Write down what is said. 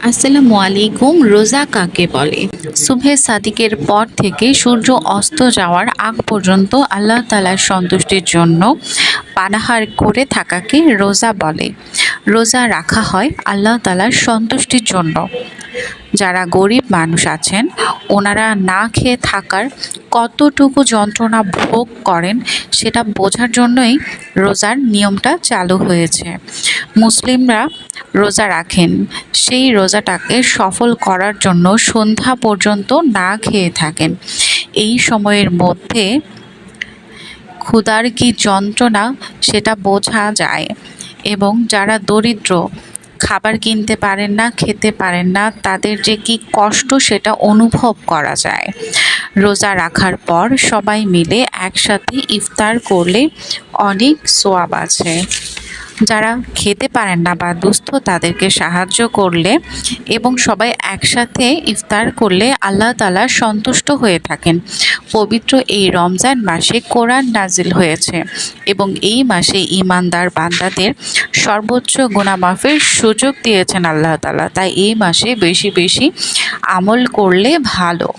আসসালামু আলাইকুম। রোজা কাকে বলে? সুবহে সাদিকের পর থেকে সূর্য অস্ত যাওয়ার আগ পর্যন্ত আল্লাহ তাআলার সন্তুষ্টির জন্য পানাহার করে থাকাকে রোজা বলে। রোজা রাখা হয় আল্লাহ তাআলার সন্তুষ্টির জন্য। যারা গরিব মানুষ আছেন ওনারা না খেয়ে থাকার কতটুকু যন্ত্রণা ভোগ করেন সেটা বোঝার জন্যই রোজার নিয়মটা চালু হয়েছে। মুসলিমরা রোজা রাখেন, সেই রোজাটাকে সফল করার জন্য সন্ধ্যা পর্যন্ত না খেয়ে থাকেন। এই সময়ের মধ্যে ক্ষুধার কি যন্ত্রণা সেটা বোঝা যায়, এবং যারা দরিদ্র খাবার কিনতে পারেন না, খেতে পারেন না, তাদের যে কি কষ্ট সেটা অনুভব করা যায়। রোজা রাখার পর সবাই মিলে একসাথে ইফতার করলে অনেক সওয়াব আছে। যারা খেতে পারেন না বা দুস্থ তাদেরকে সাহায্য করলে এবং সবাই একসাথে ইফতার করলে আল্লাহ তাআলা সন্তুষ্ট হয়ে থাকেন। পবিত্র এই রমজান মাসে কোরআন নাজিল হয়েছে এবং এই মাসে ঈমানদার বান্দাদের সর্বোচ্চ গুনাহ মাফের সুযোগ দিয়েছেন আল্লাহ তাআলা। তাই এই মাসে বেশি বেশি আমল করলে ভালো।